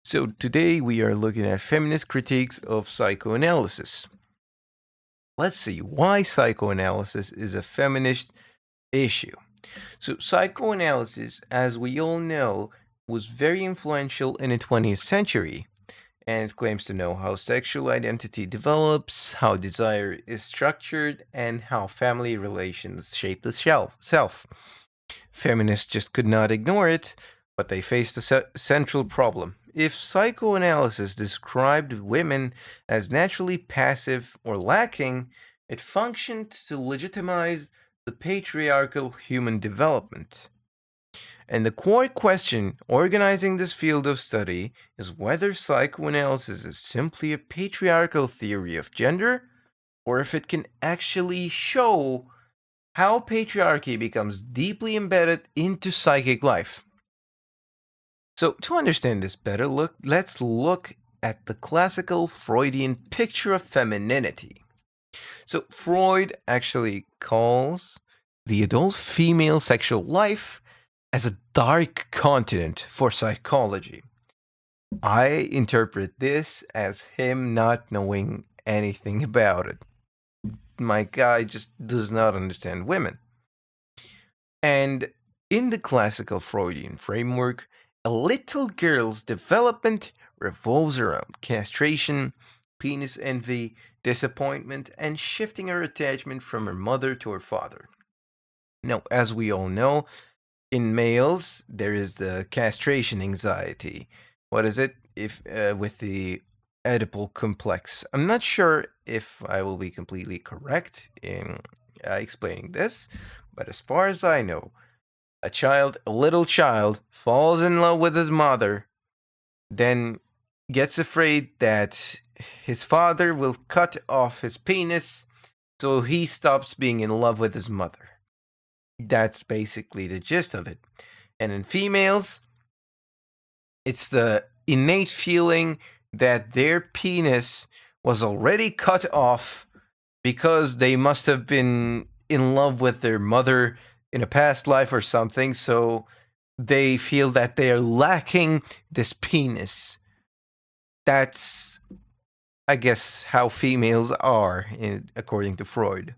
So today we are looking at feminist critiques of psychoanalysis. Let's see why psychoanalysis is a feminist issue. So psychoanalysis, as we all know, was very influential in the 20th century, and it claims to know how sexual identity develops, how desire is structured, and how family relations shape the self. Feminists just could not ignore it, but they faced a central problem. If psychoanalysis described women as naturally passive or lacking, it functioned to legitimize the patriarchal human development. And the core question organizing this field of study is whether psychoanalysis is simply a patriarchal theory of gender, or if it can actually show how patriarchy becomes deeply embedded into psychic life. So, to understand this better, let's look at the classical Freudian picture of femininity. So, Freud actually calls the adult female sexual life as a dark continent for psychology. I interpret this as him not knowing anything about it. My guy just does not understand women. And in the classical Freudian framework, a little girl's development revolves around castration, penis envy, disappointment, and shifting her attachment from her mother to her father. Now, as we all know, in males, there is the castration anxiety. What is it? If with the Oedipal complex. I'm not sure if I will be completely correct in explaining this, but as far as I know, a little child, falls in love with his mother, then gets afraid that his father will cut off his penis, so he stops being in love with his mother. That's basically the gist of it. And in females, it's the innate feeling that their penis was already cut off because they must have been in love with their mother in a past life or something, so they feel that they are lacking this penis. That's, I guess, how females are, according to Freud.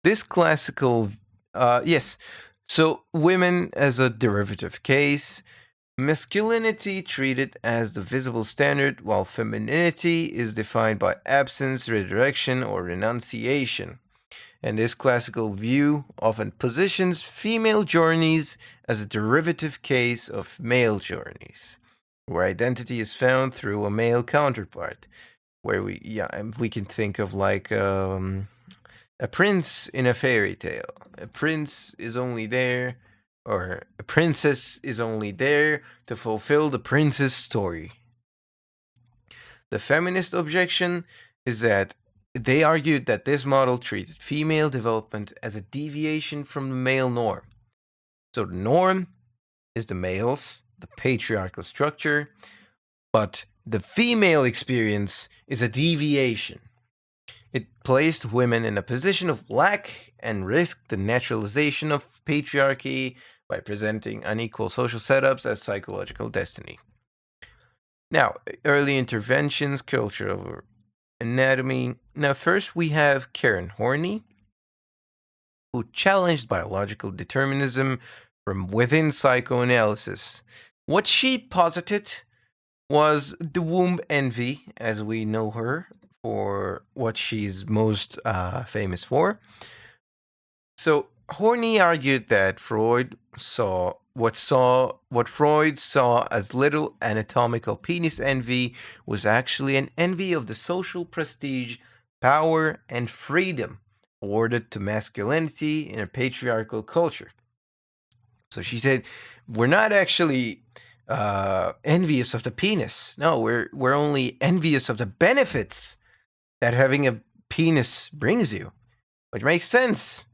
This classical, yes, so women as a derivative case, masculinity treated as the visible standard, while femininity is defined by absence, redirection, or renunciation. And this classical view often positions female journeys as a derivative case of male journeys, where identity is found through a male counterpart. Where we can think of like a prince in a fairy tale. A prince is only there, or a princess is only there to fulfill the prince's story. The feminist objection is that they argued that this model treated female development as a deviation from the male norm. So the norm is the males, the patriarchal structure, but the female experience is a deviation. It placed women in a position of lack and risked the naturalization of patriarchy by presenting unequal social setups as psychological destiny. Now, early interventions, culture over anatomy. Now, first we have Karen Horney, who challenged biological determinism from within psychoanalysis. What she posited was the womb envy, as we know her for what she's most famous for. So Horney argued that what Freud saw as little anatomical penis envy was actually an envy of the social prestige, power, and freedom awarded to masculinity in a patriarchal culture. So she said, "We're not actually envious of the penis. No, we're only envious of the benefits that having a penis brings you," which makes sense.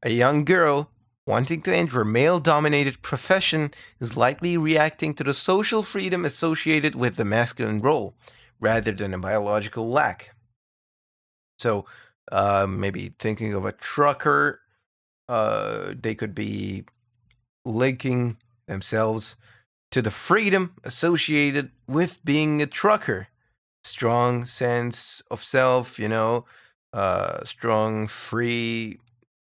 A young girl wanting to enter a male dominated profession is likely reacting to the social freedom associated with the masculine role rather than a biological lack. So, maybe thinking of a trucker, they could be linking themselves to the freedom associated with being a trucker. Strong sense of self, strong, free,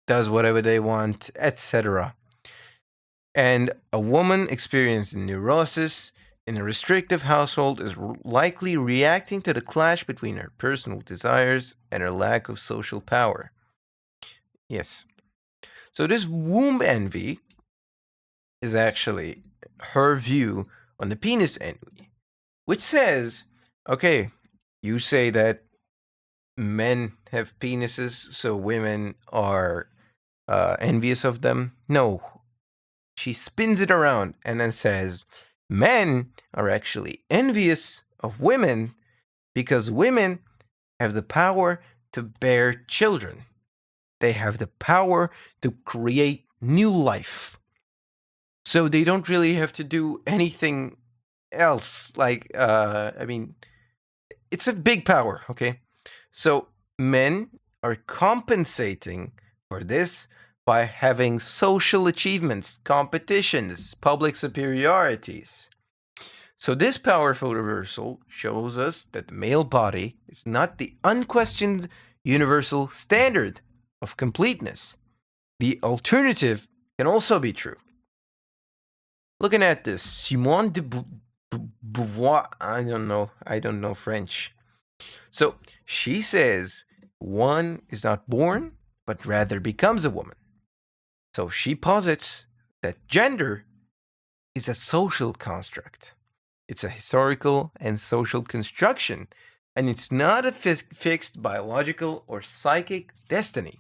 does whatever they want, etc. And a woman experiencing neurosis in a restrictive household is likely reacting to the clash between her personal desires and her lack of social power. Yes. So this womb envy is actually her view on the penis envy, which says, okay, you say that men have penises, so women are envious of them. No, she spins it around and then says, men are actually envious of women because women have the power to bear children. They have the power to create new life. So they don't really have to do anything else. It's a big power, okay? So men are compensating for this by having social achievements, competitions, public superiorities. So this powerful reversal shows us that the male body is not the unquestioned universal standard of completeness. The alternative can also be true. Looking at this, Simone de Beauvoir, I don't know French. So she says one is not born, but rather becomes a woman. So she posits that gender is a social construct. It's a historical and social construction, and it's not a fixed biological or psychic destiny.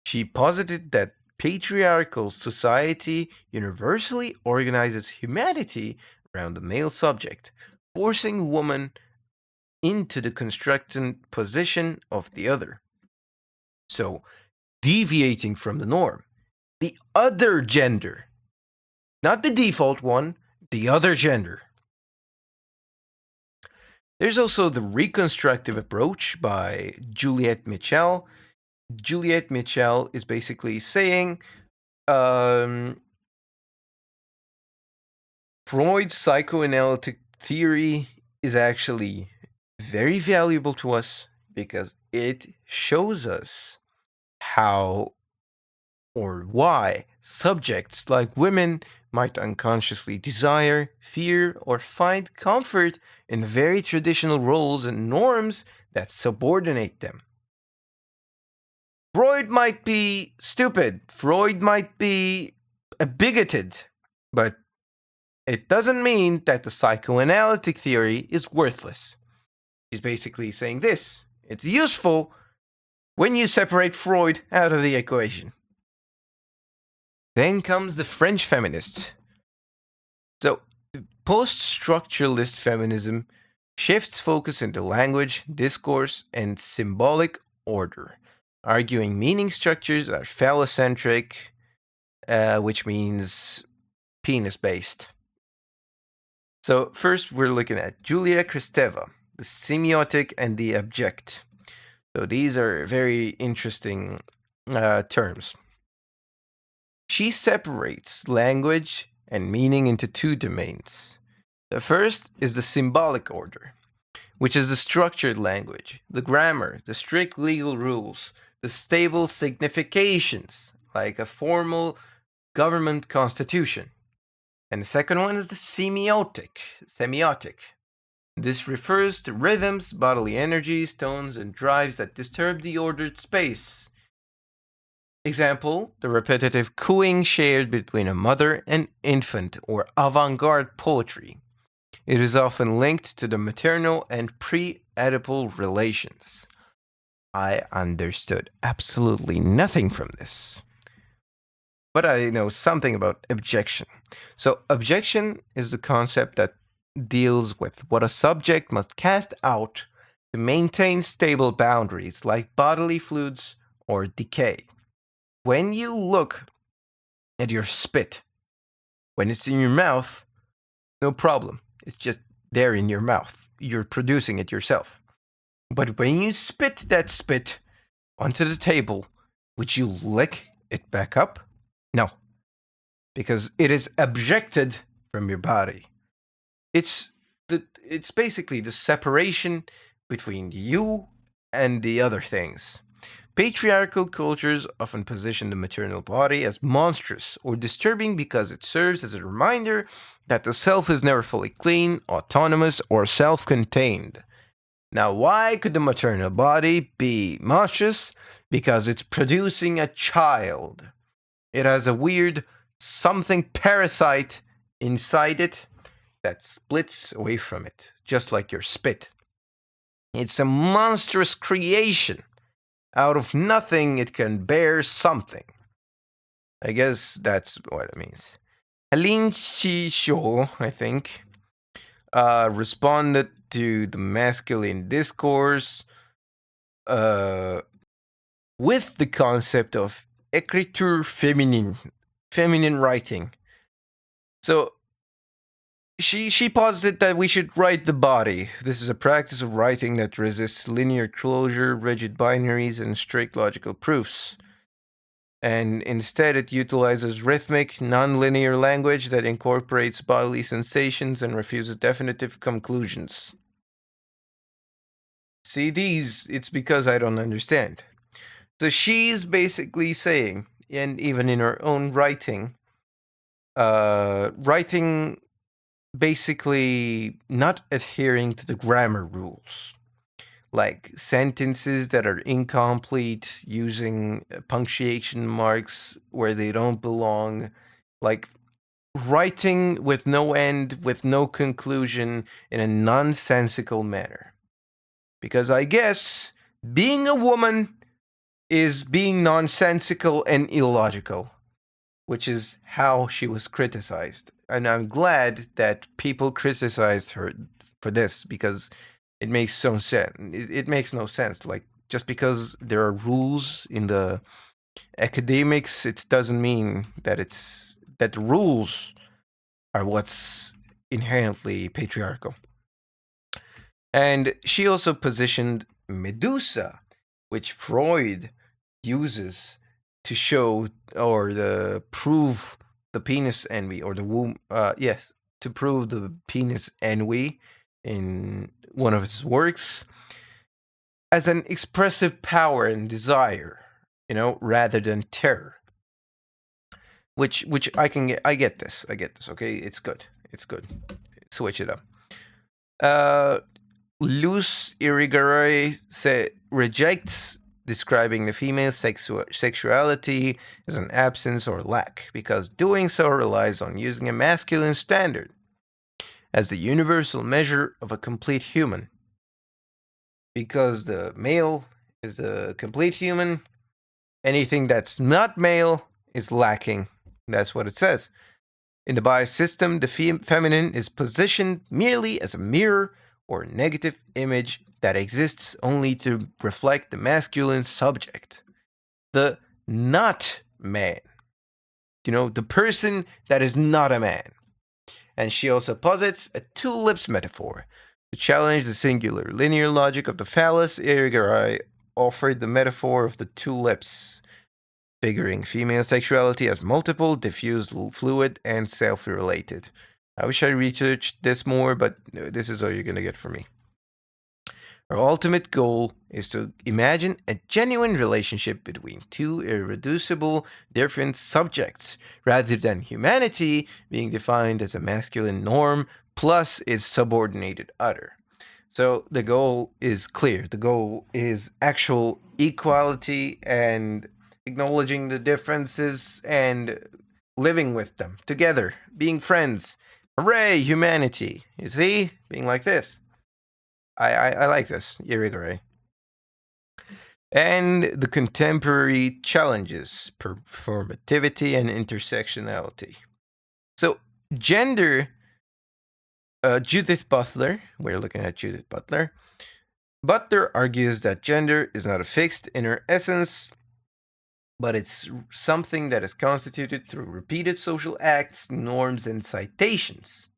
She posited that patriarchal society universally organizes humanity around the male subject, forcing woman into the constructed position of the other. So, deviating from the norm, the other gender, not the default one, the other gender. There's also the reconstructive approach by Juliette Michel. Juliette Michel is basically saying Freud's psychoanalytic theory is actually very valuable to us because it shows us how or why subjects like women might unconsciously desire, fear, or find comfort in very traditional roles and norms that subordinate them. Freud might be stupid, Freud might be bigoted, but it doesn't mean that the psychoanalytic theory is worthless. He's basically saying this: it's useful when you separate Freud out of the equation. Then comes the French feminists. So, post-structuralist feminism shifts focus into language, discourse, and symbolic order, arguing meaning structures are phallocentric, which means penis-based. So first we're looking at Julia Kristeva, the semiotic and the object. So these are very interesting terms. She separates language and meaning into two domains. The first is the symbolic order, which is the structured language, the grammar, the strict legal rules, the stable significations, like a formal government constitution. And the second one is the semiotic. This refers to rhythms, bodily energies, tones, and drives that disturb the ordered space. Example, the repetitive cooing shared between a mother and infant, or avant-garde poetry. It is often linked to the maternal and pre-Oedipal relations. I understood absolutely nothing from this, but I know something about objection. So, objection is the concept that deals with what a subject must cast out to maintain stable boundaries, like bodily fluids or decay. When you look at your spit, when it's in your mouth, no problem. It's just there in your mouth. You're producing it yourself. But when you spit that spit onto the table, would you lick it back up? No. Because it is objected from your body. It's basically the separation between you and the other things. Patriarchal cultures often position the maternal body as monstrous or disturbing because it serves as a reminder that the self is never fully clean, autonomous, or self contained. Now, why could the maternal body be monstrous? Because it's producing a child. It has a weird something parasite inside it that splits away from it, just like your spit. It's a monstrous creation. Out of nothing, it can bear something. I guess that's what it means. Helene Shisho, I think, responded to the masculine discourse with the concept of écriture féminine, feminine writing. So she posited that we should write the body. This is a practice of writing that resists linear closure, rigid binaries, and strict logical proofs. And instead, it utilizes rhythmic, non-linear language that incorporates bodily sensations and refuses definitive conclusions. See, it's because I don't understand. So she's basically saying, and even in her own writing, writing basically not adhering to the grammar rules, like sentences that are incomplete, using punctuation marks where they don't belong, like writing with no end, with no conclusion, in a nonsensical manner. Because I guess being a woman is being nonsensical and illogical, which is how she was criticized. And I'm glad that people criticized her for this, because it makes so sense. It makes no sense. Like, just because there are rules in the academics, it doesn't mean that the rules are what's inherently patriarchal. And she also positioned Medusa, which Freud uses to show or prove the penis envy, or the womb. Yes, to prove the penis envy in one of his works, as an expressive power and desire, rather than terror. Which I can get. I get this. Okay, it's good. Switch it up. Luz Irigaray rejects describing the female sexuality as an absence or lack, because doing so relies on using a masculine standard as the universal measure of a complete human. Because the male is a complete human, anything that's not male is lacking. That's what it says. In the bias system, the feminine is positioned merely as a mirror or negative image that exists only to reflect the masculine subject, the not man. The person that is not a man. And she also posits a two lips metaphor. To challenge the singular linear logic of the phallus, Irigaray offered the metaphor of the two lips, figuring female sexuality as multiple, diffuse, fluid, and self-related. I wish I researched this more, but this is all you're going to get from me. Our ultimate goal is to imagine a genuine relationship between two irreducible, different subjects, rather than humanity being defined as a masculine norm plus its subordinated other. So the goal is clear. The goal is actual equality and acknowledging the differences and living with them together, being friends. Hooray, humanity. You see? Being like this. I like this, Irigaray. And the contemporary challenges, performativity and intersectionality. So, gender, Judith Butler, we're looking at Judith Butler. Butler argues that gender is not a fixed inner essence, but it's something that is constituted through repeated social acts, norms, and citations,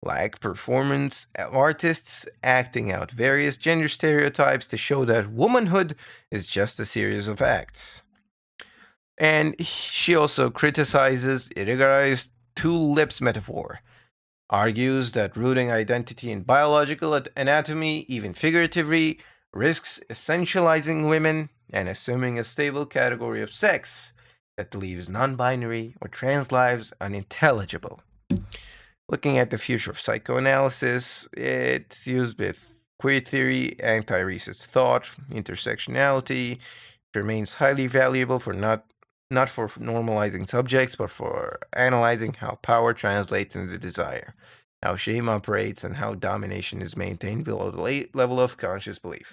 like performance artists acting out various gender stereotypes to show that womanhood is just a series of acts. And she also criticizes Irigaray's two lips metaphor, argues that rooting identity in biological anatomy, even figuratively, risks essentializing women and assuming a stable category of sex that leaves non binary or trans lives unintelligible. Looking at the future of psychoanalysis, it's used with queer theory, anti racist thought, intersectionality. It remains highly valuable for not for normalizing subjects, but for analyzing how power translates into desire, how shame operates, and how domination is maintained below the level of conscious belief.